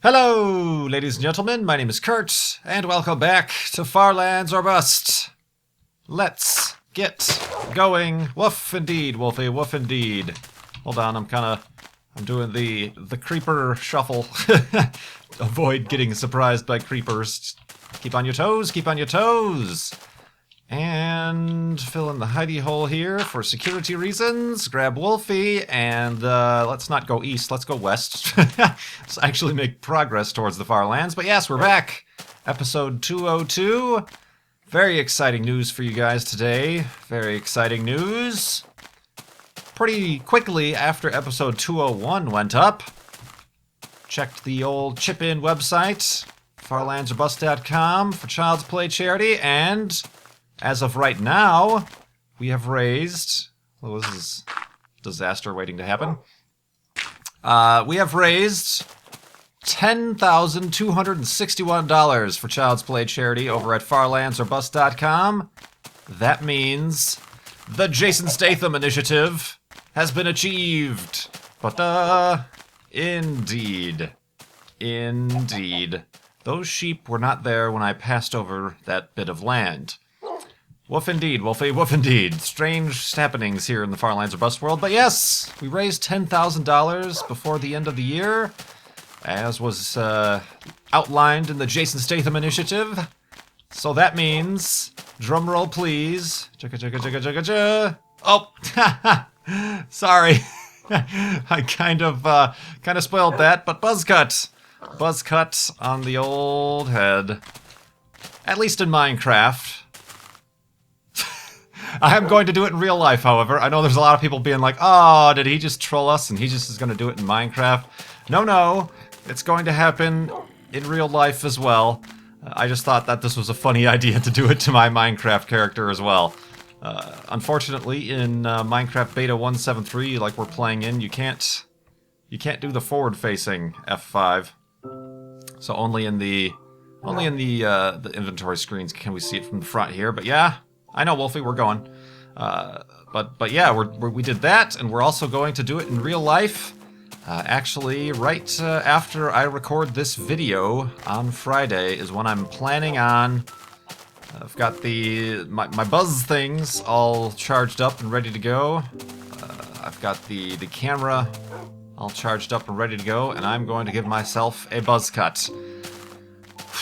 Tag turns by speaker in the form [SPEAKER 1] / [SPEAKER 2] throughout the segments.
[SPEAKER 1] Hello, ladies and gentlemen, my name is Kurt, and welcome back to Far Lands or Bust. Let's get going. Woof indeed, Wolfie, woof indeed. Hold on, I'm doing the creeper shuffle. Avoid getting surprised by creepers. Keep on your toes, keep on your toes. And fill in the hidey hole here for security reasons. Grab Wolfie, and let's not go east, let's go west. Let's actually make progress towards the far lands. But yes, we're back. Episode 202. Very exciting news for you guys today. Very exciting news. Pretty quickly after episode 201 went up, checked the old chip-in website, farlandsorbust.com, for Child's Play charity, and as of right now, we have raised... Well, this is a disaster waiting to happen. We have raised $10,261 for Child's Play charity over at farlandsorbust.com. That means the JASON Statham Initiative has been achieved. But, indeed. Indeed. Those sheep were not there when I passed over that bit of land. Woof indeed, Wolfie, woof indeed. Strange happenings here in the Far Lands or Bust world. But yes, we raised $10,000 before the end of the year, as was outlined in the JASON Statham Initiative. So that means, drumroll please. Chugga chugga chugga chugga chugga. Oh, sorry. I kind of spoiled that, but buzzcut. Buzzcut on the old head. At least in Minecraft. I am going to do it in real life, however. I know there's a lot of people being like, oh, did he just troll us and he just is going to do it in Minecraft? No, it's going to happen in real life as well. I just thought that this was a funny idea to do it to my Minecraft character as well. Unfortunately, in Minecraft Beta 1.7.3, like we're playing in, you can't do the forward-facing F5. So only in the inventory screens can we see it from the front here. But yeah. I know, Wolfie, we're going. But yeah, we did that, and we're also going to do it in real life. Actually, right after I record this video on Friday is when I'm planning on... I've got my buzz things all charged up and ready to go. I've got the camera all charged up and ready to go, and I'm going to give myself a buzz cut.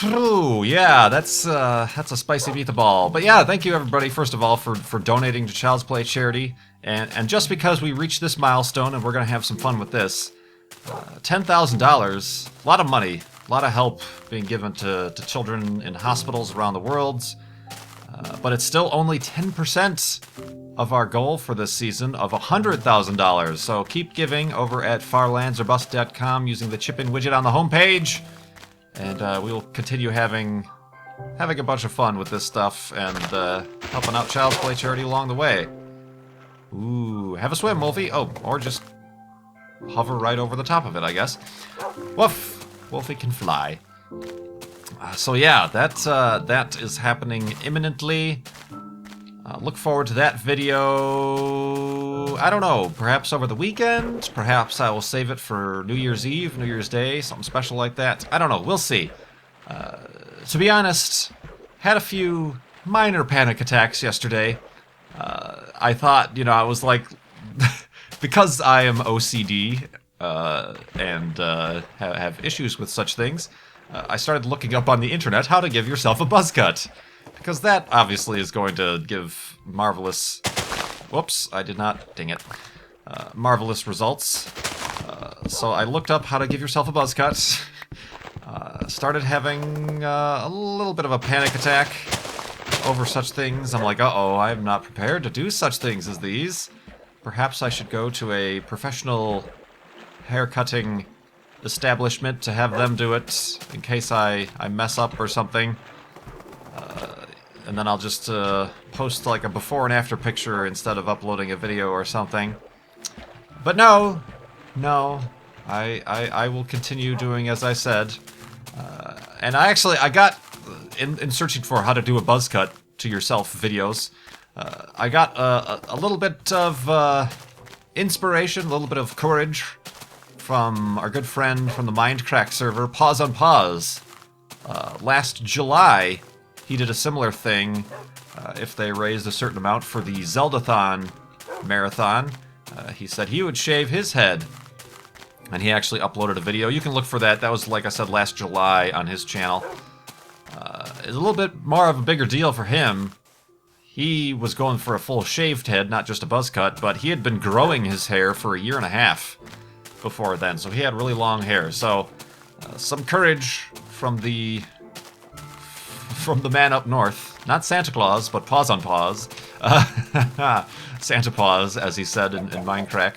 [SPEAKER 1] Ooh, yeah, that's a spicy meatball. But yeah, thank you everybody, first of all, for donating to Child's Play charity. And just because we reached this milestone, and we're going to have some fun with this, $10,000, a lot of money, a lot of help being given to children in hospitals around the world. But it's still only 10% of our goal for this season of $100,000. So keep giving over at farlandsorbust.com using the chip-in widget on the homepage. And we will continue having a bunch of fun with this stuff and helping out Child's Play charity along the way. Ooh, have a swim, Wolfie. Oh, or just hover right over the top of it, I guess. Woof! Wolfie can fly. So yeah, that is happening imminently. Look forward to that video, I don't know, perhaps over the weekend? Perhaps I will save it for New Year's Eve, New Year's Day, something special like that. I don't know, we'll see. To be honest, had a few minor panic attacks yesterday. I thought, I was like, because I am OCD and have issues with such things, I started looking up on the internet how to give yourself a buzz cut. Because that, obviously, is going to give marvelous... Whoops, I did not... Dang it. Marvelous results. So I looked up how to give yourself a buzz cut. Started having a little bit of a panic attack over such things. I'm like, uh-oh, I'm not prepared to do such things as these. Perhaps I should go to a professional haircutting establishment to have them do it in case I mess up or something. And then I'll just post like a before and after picture instead of uploading a video or something. But no, I will continue doing as I said. And I got, in searching for how to do a buzz cut to yourself videos, I got a little bit of inspiration, a little bit of courage from our good friend from the Mindcrack server, Pause on Pause. Last July, he did a similar thing. If they raised a certain amount for the Zeldathon marathon, he said he would shave his head. And he actually uploaded a video. You can look for that. That was, like I said, last July on his channel. It's a little bit more of a bigger deal for him. He was going for a full shaved head, not just a buzz cut, but he had been growing his hair for a year and a half before then, so he had really long hair. So, some courage from the man up north. Not Santa Claus, but Pause on Pause. Santa Paws, as he said in Mindcrack.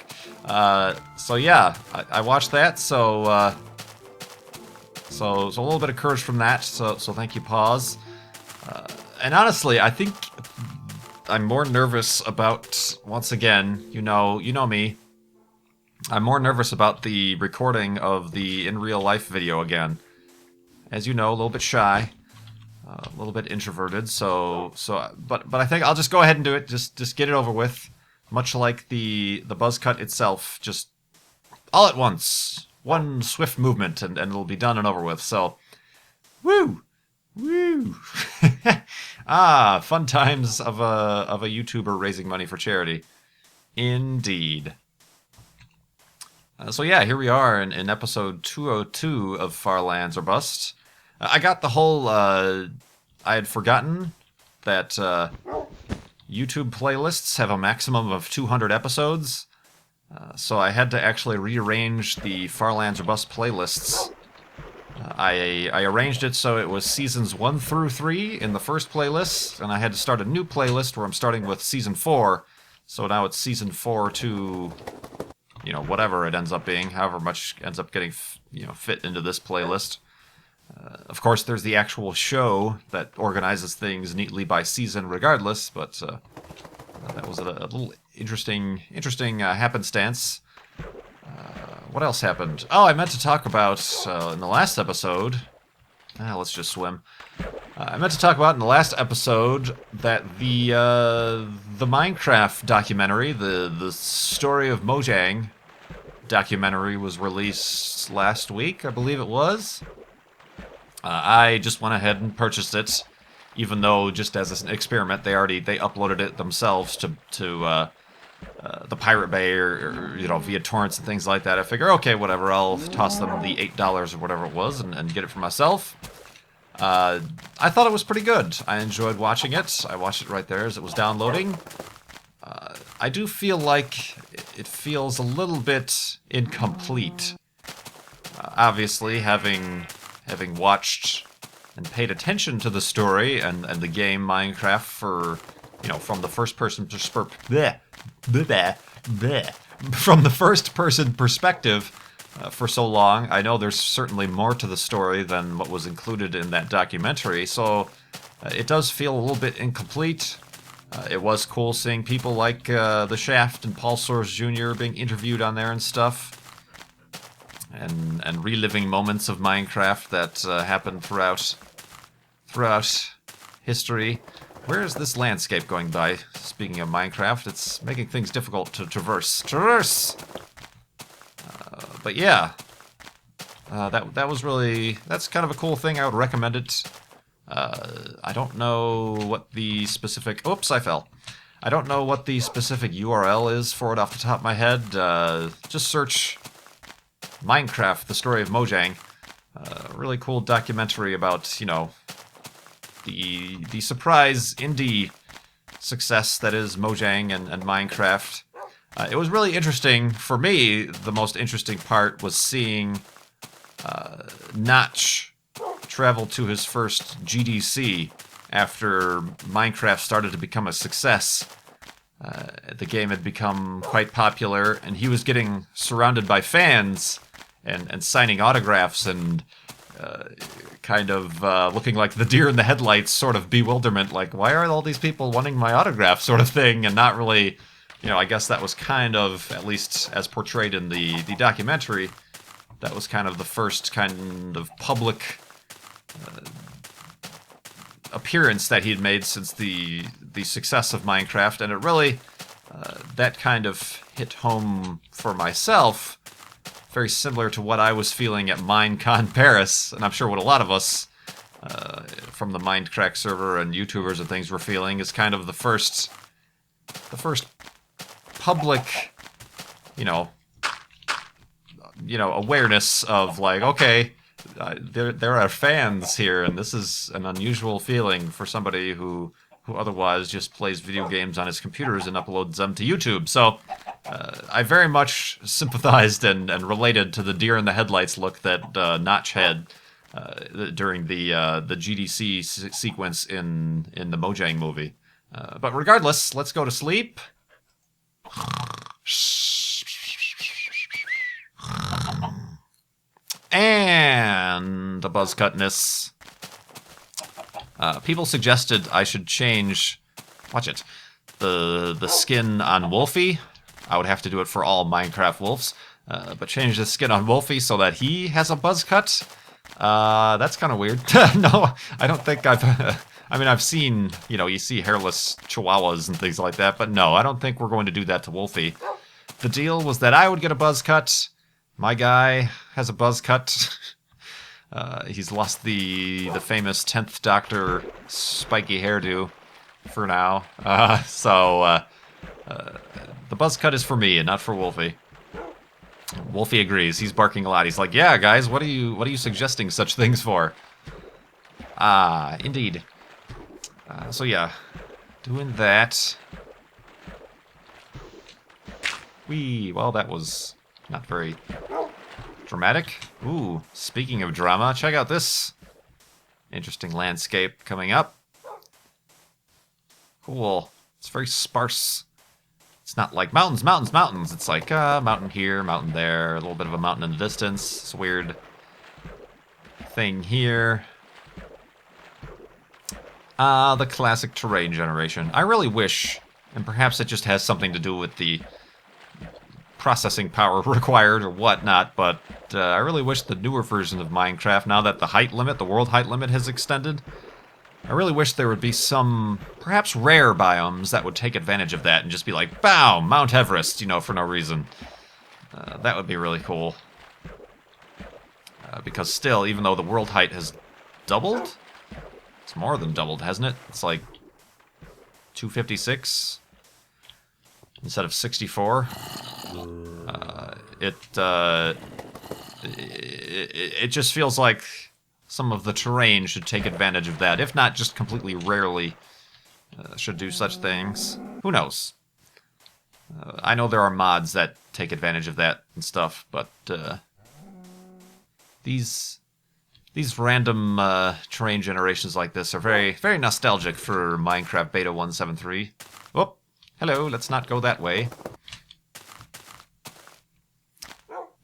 [SPEAKER 1] So yeah, I watched that, so a little bit of courage from that, so thank you, Pause. And honestly, I think I'm more nervous about, once again, you know me, I'm more nervous about the recording of the in real life video again. As you know, a little bit shy, a little bit introverted, but I think I'll just go ahead and do it, just get it over with, much like the buzz cut itself, just all at once, one swift movement, and it'll be done and over with. So, woo! Fun times of a YouTuber raising money for charity. Indeed. So yeah, here we are in episode 202 of Far Lands or Bust. I got the whole, I had forgotten that YouTube playlists have a maximum of 200 episodes. So I had to actually rearrange the Far Lands or Bust playlists. I arranged it so it was seasons 1 through 3 in the first playlist, and I had to start a new playlist where I'm starting with season 4. So now it's season 4 to, whatever it ends up being, however much ends up getting, fit into this playlist. Of course, there's the actual show that organizes things neatly by season regardless, but that was a little interesting happenstance. What else happened? Oh, I meant to talk about, in the last episode... let's just swim. I meant to talk about in the last episode that the Minecraft documentary, the Story of Mojang documentary, was released last week, I believe it was. I just went ahead and purchased it, even though, just as an experiment, they uploaded it themselves to the Pirate Bay or via torrents and things like that. I figure, okay, whatever, I'll toss them the $8 or whatever it was and get it for myself. I thought it was pretty good. I enjoyed watching it. I watched it right there as it was downloading. I do feel like it feels a little bit incomplete. Obviously, having watched and paid attention to the story and the game Minecraft for, from the first-person from the first-person perspective for so long, I know there's certainly more to the story than what was included in that documentary, so it does feel a little bit incomplete. It was cool seeing people like The Shaft and Paul Soares Jr. being interviewed on there and stuff, and reliving moments of Minecraft that happened throughout history. Where is this landscape going by? Speaking of Minecraft, it's making things difficult to traverse. But yeah, that was really, that's kind of a cool thing. I would recommend it. I don't know what the specific, oops, I fell. I don't know what the specific URL is for it off the top of my head. Just search Minecraft, the Story of Mojang. Really cool documentary about, the surprise indie success that is Mojang and Minecraft. It was really interesting. For me, the most interesting part was seeing Notch travel to his first GDC after Minecraft started to become a success. The game had become quite popular, and he was getting surrounded by fans and signing autographs and kind of looking like the deer in the headlights sort of bewilderment, like, why are all these people wanting my autograph sort of thing, and not really, I guess that was kind of, at least as portrayed in the documentary, that was kind of the first kind of public appearance that he'd made since the success of Minecraft, and it really, that kind of hit home for myself, very similar to what I was feeling at Minecon Paris, and I'm sure what a lot of us from the Mindcrack server and YouTubers and things were feeling is kind of the first public, awareness of like, okay, there are fans here, and this is an unusual feeling for somebody who otherwise just plays video games on his computers and uploads them to YouTube. So I very much sympathized and related to the deer in the headlights look that Notch had during the GDC sequence in the Mojang movie. But regardless, let's go to sleep. And the buzzcutness. People suggested I should change, watch it, the skin on Wolfie. I would have to do it for all Minecraft wolves, but change the skin on Wolfie so that he has a buzz cut. That's kind of weird. No, I don't think I've seen, you see hairless chihuahuas and things like that, but no, I don't think we're going to do that to Wolfie. The deal was that I would get a buzz cut. My guy has a buzz cut. He's lost the famous 10th Doctor spiky hairdo for now. So the buzz cut is for me and not for Wolfie. Wolfie agrees. He's barking a lot. He's like, "Yeah, guys, what are you suggesting such things for?" Indeed. So yeah, doing that. Well, that was not very dramatic. Ooh, speaking of drama, check out this interesting landscape coming up. Cool. It's very sparse. It's not like mountains, mountains, mountains. It's like mountain here, mountain there, a little bit of a mountain in the distance. It's a weird thing here. The classic terrain generation. I really wish, and perhaps it just has something to do with the processing power required or whatnot, but I really wish the newer version of Minecraft, now that the world height limit has extended, I really wish there would be some, perhaps rare biomes that would take advantage of that and just be like, bow, Mount Everest, for no reason. That would be really cool. Because still, even though the world height has doubled, it's more than doubled, hasn't it? It's like 256 instead of 64. It just feels like some of the terrain should take advantage of that. If not, just completely rarely should do such things. Who knows? I know there are mods that take advantage of that and stuff, but these random terrain generations like this are very, very nostalgic for Minecraft Beta 1.7.3. Oh, hello, let's not go that way.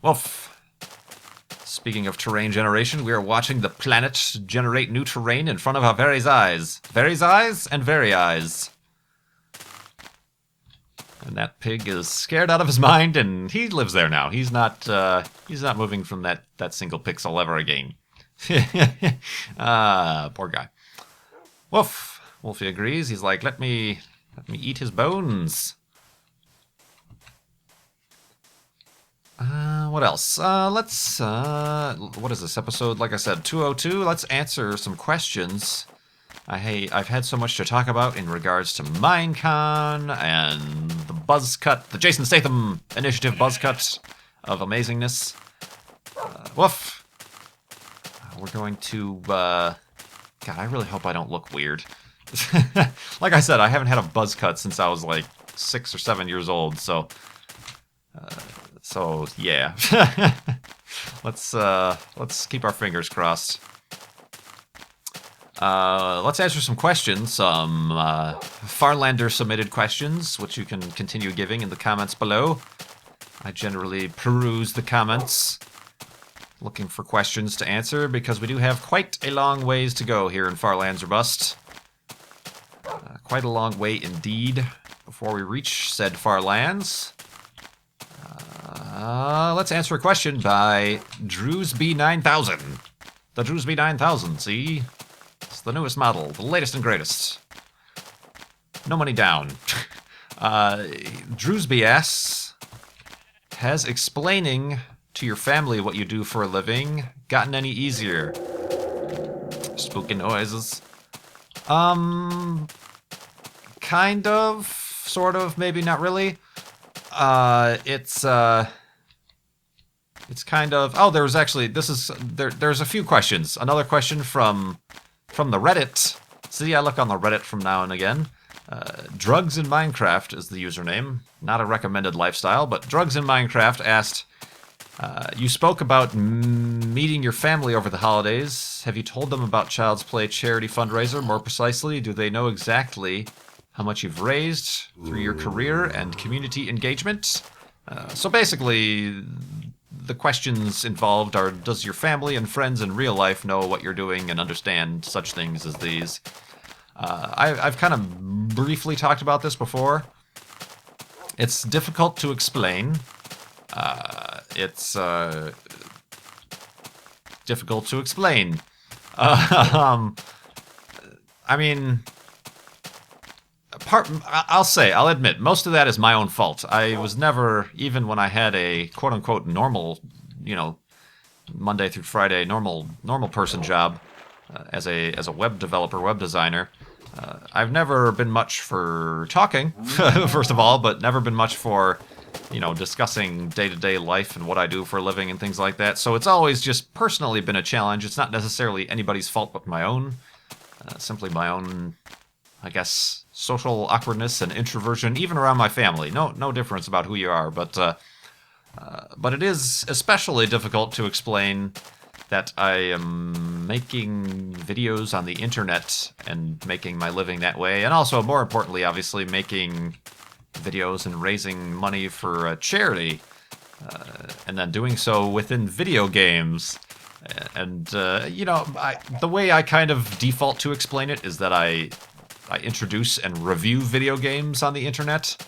[SPEAKER 1] Woof. Speaking of terrain generation, we are watching the planet generate new terrain in front of our very eyes. Very eyes and very eyes. And that pig is scared out of his mind, and he lives there now. He's not moving from that single pixel ever again. Poor guy. Woof. Wolfie agrees. He's like, let me eat his bones. What else? What is this episode? Like I said, 202. Let's answer some questions. I've had so much to talk about in regards to Minecon and the buzzcut, the JASON Statham Initiative buzzcut of amazingness. Woof. We're going to, God, I really hope I don't look weird. Like I said, I haven't had a buzz cut since I was like 6 or 7 years old, so yeah. Let's keep our fingers crossed. Let's answer some questions, some Farlander submitted questions, which you can continue giving in the comments below. I generally peruse the comments, looking for questions to answer, because we do have quite a long ways to go here in Farlands or Bust. Quite a long way indeed before we reach said Farlands. Let's answer a question by Drewsby9000. The Drewsby9000, see? It's the newest model, the latest and greatest. No money down. Drewsby asks, has explaining to your family what you do for a living gotten any easier? Spooky noises. Kind of, sort of, maybe not really. It's kind of... Oh, there's actually... There's a few questions. Another question from the Reddit. See, I look on the Reddit from now and again. Drugs in Minecraft is the username. Not a recommended lifestyle, but Drugs in Minecraft asked, you spoke about meeting your family over the holidays. Have you told them about Child's Play charity fundraiser? More precisely, do they know exactly how much you've raised through your career and community engagement? So basically, the questions involved are, does your family and friends in real life know what you're doing and understand such things as these? I've kind of briefly talked about this before. It's difficult to explain. It's difficult to explain. I mean, I'll admit, most of that is my own fault. I was never, even when I had a quote-unquote normal, Monday through Friday normal person job as a web developer, web designer. I've never been much for talking, first of all, but never been much for, discussing day-to-day life and what I do for a living and things like that. So it's always just personally been a challenge. It's not necessarily anybody's fault but my own. Simply my own, I guess, social awkwardness and introversion, even around my family. No difference about who you are, but it is especially difficult to explain that I am making videos on the internet and making my living that way, and also, more importantly, obviously, making videos and raising money for a charity, and then doing so within video games. And, the way I kind of default to explain it is that I introduce and review video games on the internet,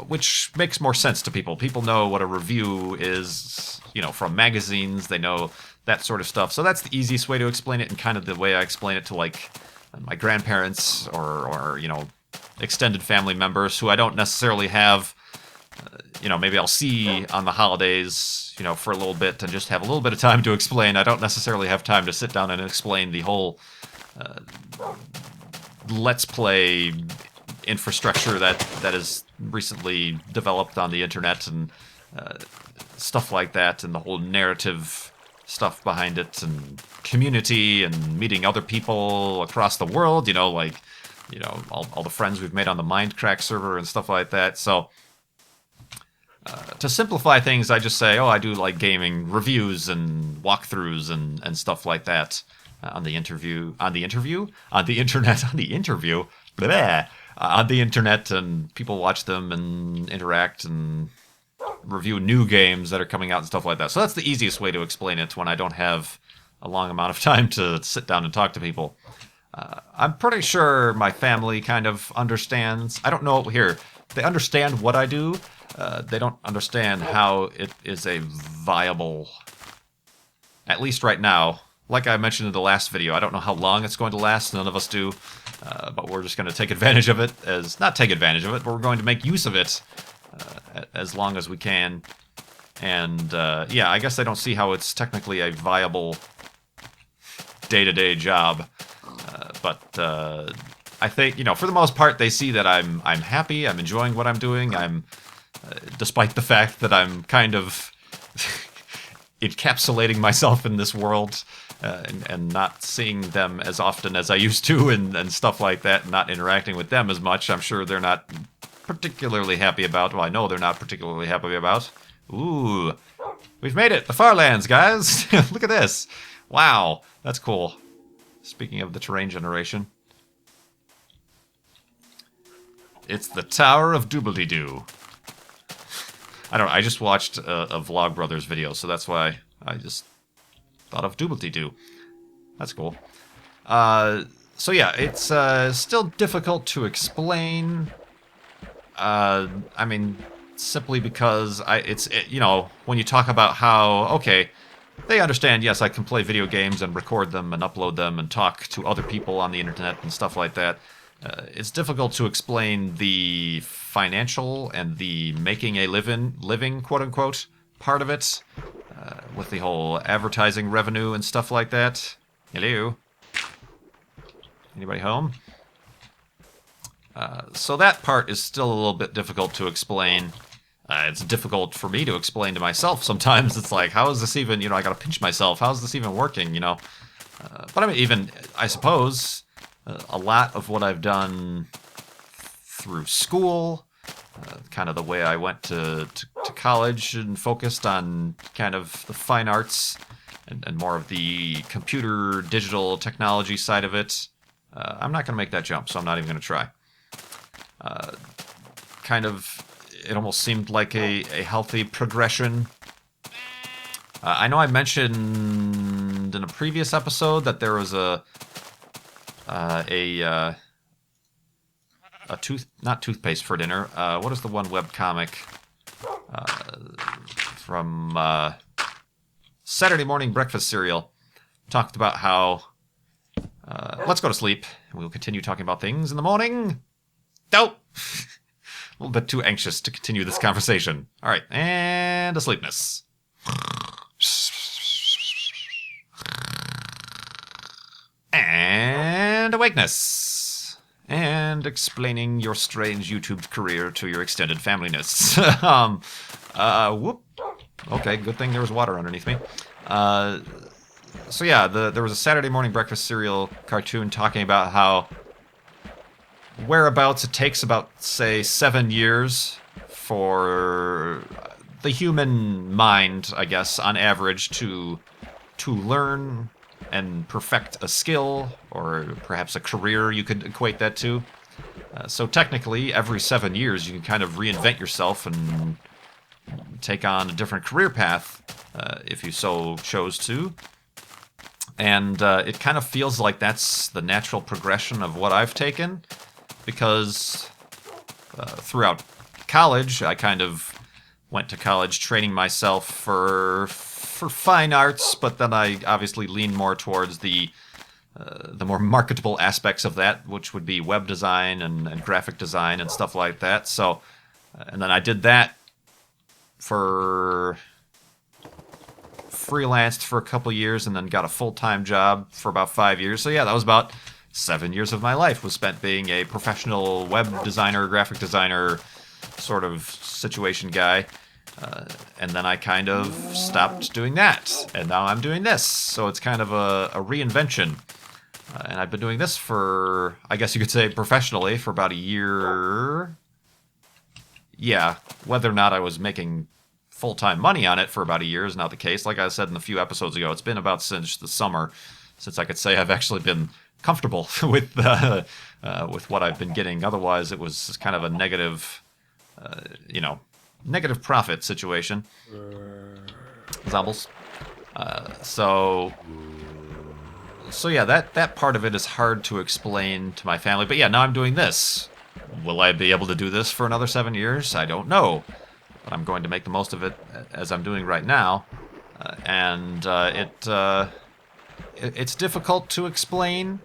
[SPEAKER 1] which makes more sense to people. People know what a review is, from magazines. They know that sort of stuff. So that's the easiest way to explain it, and kind of the way I explain it to, like, my grandparents or extended family members who I don't necessarily have, maybe I'll see on the holidays, for a little bit and just have a little bit of time to explain. I don't necessarily have time to sit down and explain the whole Let's Play infrastructure that is recently developed on the internet and stuff like that, and the whole narrative stuff behind it, and community, and meeting other people across the world, all the friends we've made on the Mindcrack server and stuff like that. So to simplify things, I just say, I do like gaming reviews and walkthroughs and stuff like that on the internet, and people watch them and interact and review new games that are coming out and stuff like that. So that's the easiest way to explain it when I don't have a long amount of time to sit down and talk to people. I'm pretty sure my family kind of understands. I don't know here. They understand what I do. They don't understand how it is a viable, at least right now. Like I mentioned in the last video, I don't know how long it's going to last. None of us do. But we're just going to take advantage of it not take advantage of it, but we're going to make use of it as long as we can. And I guess I don't see how it's technically a viable day-to-day job. But I think, for the most part, they see that I'm happy, I'm enjoying what I'm doing. I'm, despite the fact that I'm kind of encapsulating myself in this world, and not seeing them as often as I used to, and stuff like that, and not interacting with them as much. I'm sure they're not particularly happy about. Well, I know they're not particularly happy about. Ooh, we've made it! The Farlands, guys! Look at this! Wow, that's cool. Speaking of the terrain generation. It's the Tower of Doobly-Doo. I don't know, I just watched a Vlog Brothers video, so that's why I just thought of Doobly-Doo. That's cool. So yeah, it's still difficult to explain. I mean, simply because when you talk about how, okay, they understand, yes, I can play video games and record them and upload them and talk to other people on the internet and stuff like that. It's difficult to explain the financial and the making a living, quote-unquote, part of it, with the whole advertising revenue and stuff like that. Hello? Anybody home? So that part is still a little bit difficult to explain. It's difficult for me to explain to myself sometimes. It's like, how is this even, I gotta pinch myself. How is this even working, But I mean, I suppose a lot of what I've done through school, kind of the way I went to college and focused on kind of the fine arts and more of the computer, digital technology side of it. I'm not going to make that jump, so I'm not even going to try. It almost seemed like a healthy progression. I know I mentioned in a previous episode that there was not toothpaste for dinner. What is the one webcomic from Saturday Morning Breakfast Cereal? Talked about how let's go to sleep. We'll continue talking about things in the morning. Nope. A little bit too anxious to continue this conversation. All right, and asleepness. And awakeness. And explaining your strange YouTube career to your extended familyness. Whoop. Okay, good thing there was water underneath me. So yeah, there was a Saturday Morning Breakfast Cereal cartoon talking about how whereabouts it takes about, say, 7 years for the human mind, I guess, on average, to learn and perfect a skill, or perhaps a career you could equate that to. So technically, every 7 years, you can kind of reinvent yourself and take on a different career path, if you so chose to. And it kind of feels like that's the natural progression of what I've taken, because throughout college, I kind of went to college training myself for fine arts, but then I obviously leaned more towards the more marketable aspects of that, which would be web design and graphic design and stuff like that. So, and then I did that for freelanced for a couple years, and then got a full-time job for about 5 years. So yeah, that was about 7 years of my life was spent being a professional web designer, graphic designer sort of situation guy. And then I kind of stopped doing that, and now I'm doing this. So it's kind of a reinvention. And I've been doing this for, I guess you could say professionally, for about a year. Yeah, whether or not I was making full-time money on it for about a year is not the case. Like I said in a few episodes ago, it's been about since the summer since I could say I've actually been comfortable with what I've been getting. Otherwise, it was kind of a negative, negative profit situation. Zombles. So yeah, that part of it is hard to explain to my family. But yeah, now I'm doing this. Will I be able to do this for another 7 years? I don't know. But I'm going to make the most of it as I'm doing right now. It's difficult to explain.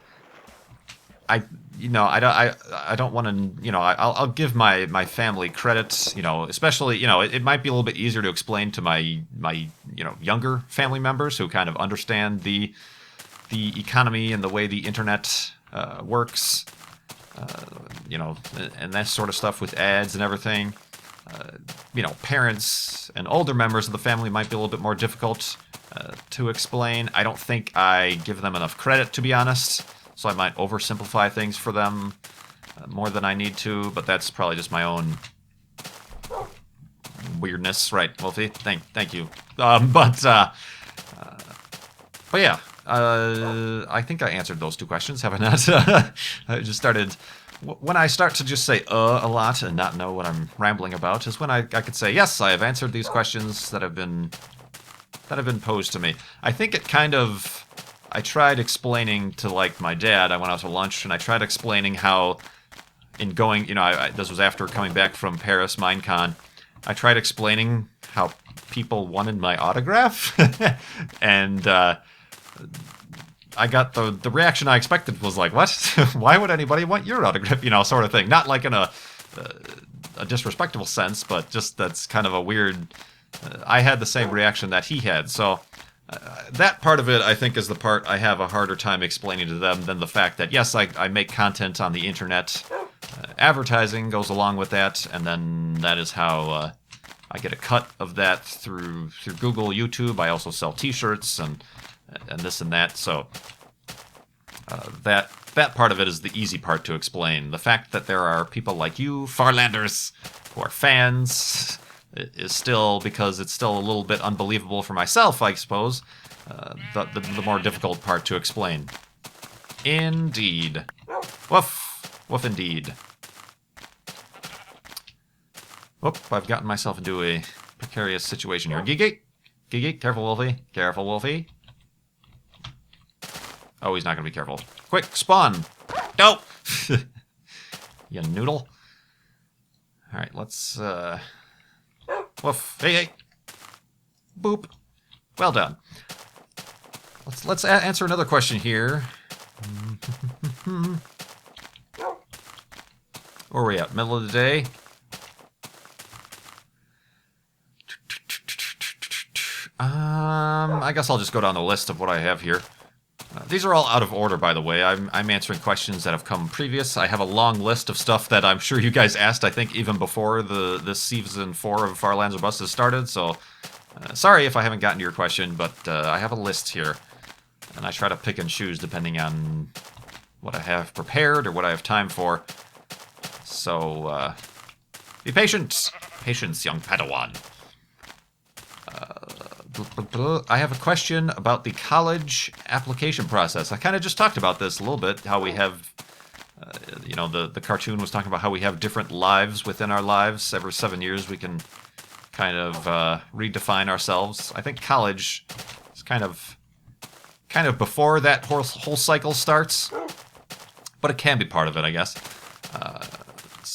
[SPEAKER 1] I don't want to, I'll give my family credit, especially, it might be a little bit easier to explain to my younger family members who kind of understand the economy and the way the internet works, and that sort of stuff with ads and everything. Parents and older members of the family might be a little bit more difficult to explain. I don't think I give them enough credit, to be honest. So I might oversimplify things for them more than I need to, but that's probably just my own weirdness, right, Wolfie? Thank you. But yeah, I think I answered those two questions, have I not? I just started. When I start to just say a lot and not know what I'm rambling about is when I could say, yes, I have answered these questions that have been posed to me. I think it kind of. I tried explaining to, my dad. I went out to lunch, and I tried explaining how, in going, this was after coming back from Paris, Minecon, I tried explaining how people wanted my autograph, and I got the reaction I expected was like, what? Why would anybody want your autograph? Sort of thing. Not like in a disrespectful sense, but just that's kind of a weird I had the same reaction that he had. So that part of it, I think, is the part I have a harder time explaining to them than the fact that, yes, I make content on the internet. Advertising goes along with that, and then that is how I get a cut of that through Google, YouTube. I also sell T-shirts and this and that. So that part of it is the easy part to explain. The fact that there are people like you, Farlanders, who are fans, is still, because it's still a little bit unbelievable for myself, I suppose, the more difficult part to explain. Indeed. Woof. Woof indeed. Whoop, I've gotten myself into a precarious situation here. Geek. Geek, careful, Wolfie. Careful, Wolfie. Oh, he's not going to be careful. Quick, spawn. No! You noodle. Alright, let's, woof. Hey. Boop. Well done. Let's answer another question here. Where are we at? Middle of the day? I guess I'll just go down the list of what I have here. These are all out of order, by the way. I'm answering questions that have come previous. I have a long list of stuff that I'm sure you guys asked, I think, even before this season 4 of Farlands or Buses started, so sorry if I haven't gotten to your question, but I have a list here, and I try to pick and choose depending on what I have prepared or what I have time for. So, be patient. Patience, young Padawan. I have a question about the college application process. I kind of just talked about this a little bit, how we have, you know, the cartoon was talking about how we have different lives within our lives. Every 7 years we can kind of redefine ourselves. I think college is kind of before that whole cycle starts, but it can be part of it, I guess.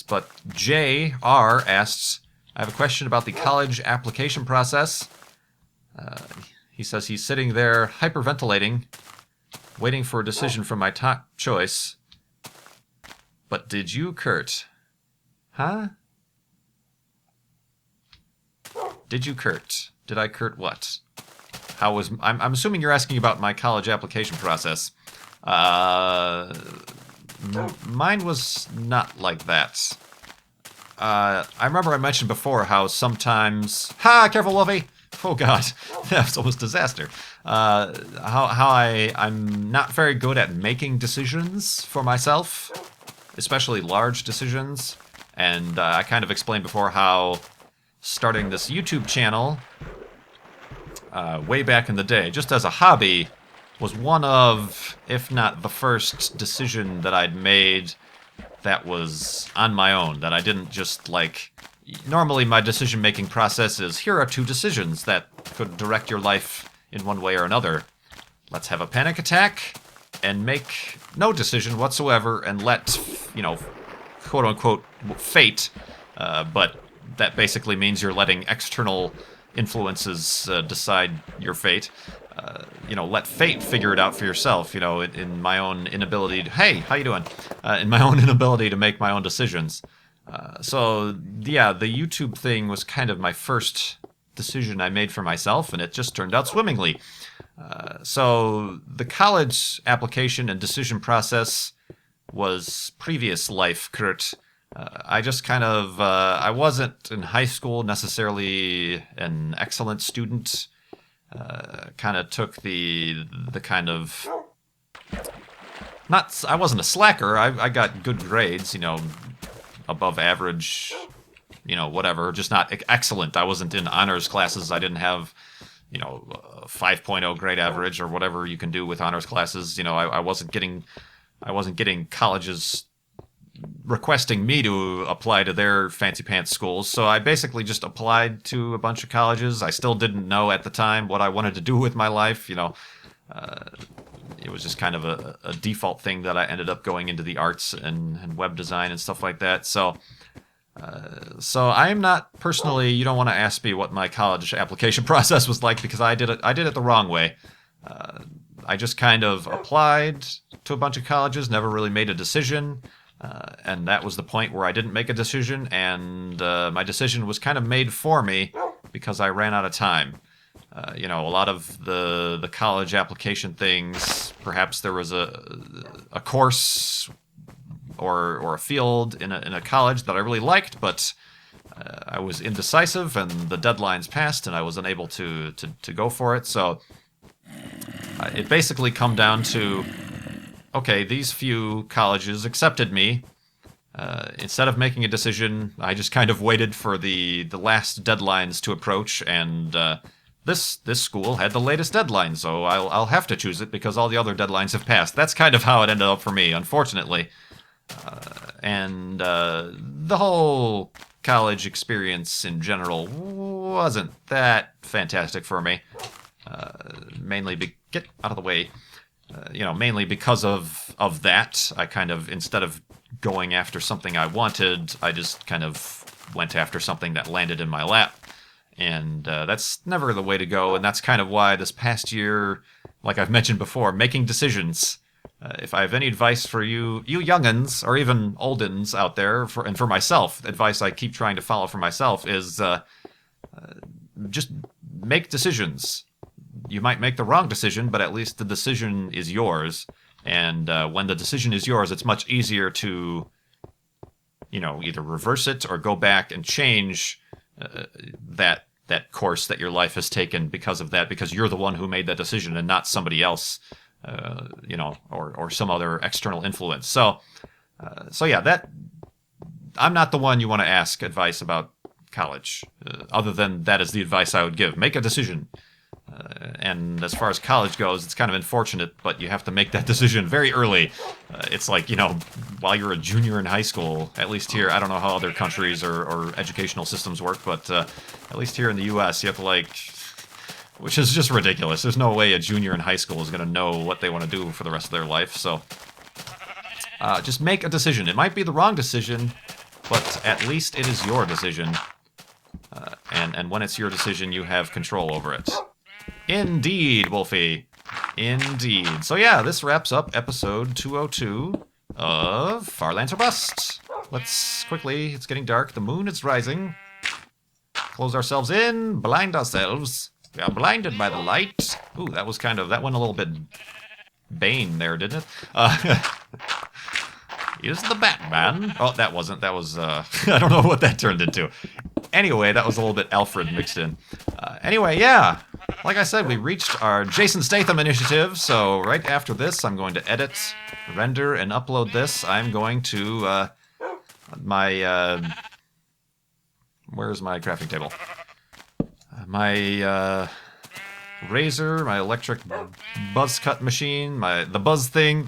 [SPEAKER 1] But J.R. asks, I have a question about the college application process. He says he's sitting there hyperventilating, waiting for a decision from my top choice. But did you, Kurt? Huh? Did you, Kurt? Did I, Kurt, what? How was... I'm assuming you're asking about my college application process. Mine was not like that. I remember I mentioned before how sometimes... Ha! Careful, Wolfie! Oh god, that was almost disaster. I'm not very good at making decisions for myself, especially large decisions. And I kind of explained before how starting this YouTube channel way back in the day, just as a hobby, was one of, if not the first decision that I'd made that was on my own, that I didn't just, like... Normally my decision-making process is, here are 2 decisions that could direct your life in one way or another. Let's have a panic attack, and make no decision whatsoever, and let, you know, quote-unquote, fate, but that basically means you're letting external influences decide your fate. You know, let fate figure it out for yourself, you know, in my own inability to... Hey, how you doing? In my own inability to make my own decisions. So, yeah, the YouTube thing was kind of my first decision I made for myself, and it just turned out swimmingly. So, the college application and decision process was previous life, Kurt. I just kind of... I wasn't in high school necessarily an excellent student. Kind of took the kind of... I wasn't a slacker. I got good grades, you know... above average, you know, whatever, just not excellent. I wasn't in honors classes. I didn't have, you know, 5.0 grade average or whatever you can do with honors classes. You know, I wasn't getting colleges requesting me to apply to their fancy pants schools. So I basically just applied to a bunch of colleges. I still didn't know at the time what I wanted to do with my life, you know. It was just kind of a default thing that I ended up going into the arts and web design and stuff like that. So I am not personally, you don't want to ask me what my college application process was like, because I did it the wrong way. I just kind of applied to a bunch of colleges, never really made a decision. And that was the point where I didn't make a decision, and my decision was kind of made for me because I ran out of time. You know, a lot of the college application things, perhaps there was a course or a field in a college that I really liked, but I was indecisive and the deadlines passed and I was unable to go for it. So it basically come down to, okay, these few colleges accepted me. Instead of making a decision, I just kind of waited for the last deadlines to approach, and this school had the latest deadline, so I'll have to choose it because all the other deadlines have passed. That's kind of how it ended up for me, unfortunately. And the whole college experience in general wasn't that fantastic for me. Get out of the way. Mainly because of that, I kind of, instead of going after something I wanted, I just kind of went after something that landed in my lap. And that's never the way to go, and that's kind of why this past year, like I've mentioned before, making decisions. If I have any advice for you young'uns, or even old'uns out there, and for myself, advice I keep trying to follow for myself is just make decisions. You might make the wrong decision, but at least the decision is yours. And when the decision is yours, it's much easier to, either reverse it or go back and change that course that your life has taken because of that, because you're the one who made that decision and not somebody else, or some other external influence. So yeah, that I'm not the one you want to ask advice about college. Other than that is the advice I would give. Make a decision. And as far as college goes, it's kind of unfortunate, but you have to make that decision very early. It's like, while you're a junior in high school, at least here, I don't know how other countries or educational systems work, but at least here in the U.S., you have to, which is just ridiculous. There's no way a junior in high school is going to know what they want to do for the rest of their life, so just make a decision. It might be the wrong decision, but at least it is your decision. And when it's your decision, you have control over it. Indeed, Wolfie. Indeed. So yeah, this wraps up episode 202 of Far Lands or Bust. Let's quickly, it's getting dark, the moon is rising. Close ourselves in, blind ourselves. We are blinded by the light. Ooh, that went a little bit Bane there, didn't it? Is the Batman. Oh, that was, I don't know what that turned into. Anyway, that was a little bit Alfred mixed in. Anyway, yeah. Like I said, we reached our Jason Statham initiative, so right after this, I'm going to edit, render, and upload this. I'm going to, where's my crafting table? My, razor, my electric buzzcut machine, the buzz thing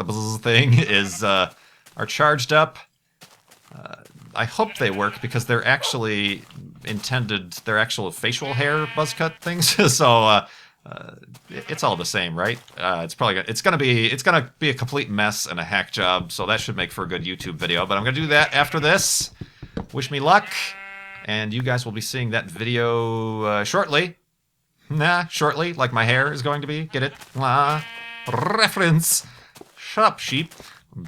[SPEAKER 1] is, are charged up. I hope they work because they're actually they're actual facial hair buzzcut things. So it's all the same, right? It's gonna be a complete mess and a hack job. So that should make for a good YouTube video. But I'm gonna do that after this. Wish me luck, and you guys will be seeing that video shortly. Shortly, like my hair is going to be. Get it? Reference. Shut up, sheep.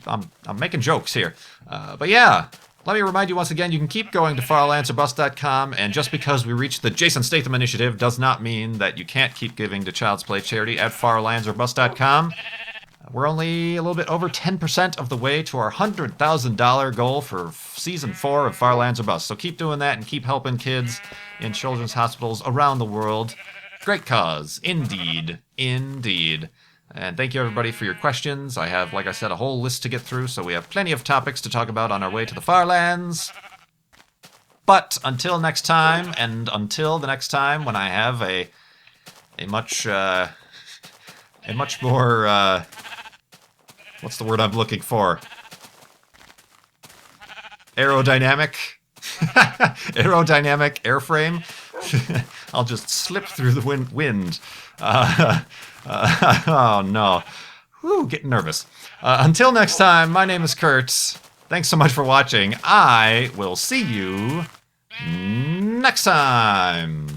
[SPEAKER 1] I'm making jokes here. But yeah, let me remind you once again, you can keep going to farlandsorbust.com, and just because we reached the Jason Statham initiative does not mean that you can't keep giving to Child's Play charity at farlandsorbust.com. We're only a little bit over 10% of the way to our $100,000 goal for Season 4 of Far Lands or Bust. So keep doing that and keep helping kids in children's hospitals around the world. Great cause. Indeed. Indeed. And thank you, everybody, for your questions. I have, like I said, a whole list to get through, so we have plenty of topics to talk about on our way to the Far Lands. But until next time, and until the next time when I have a much more, what's the word I'm looking for? Aerodynamic airframe. I'll just slip through the wind. Oh no. Whew, getting nervous. Until next time, my name is Kurt. Thanks so much for watching. I will see you next time.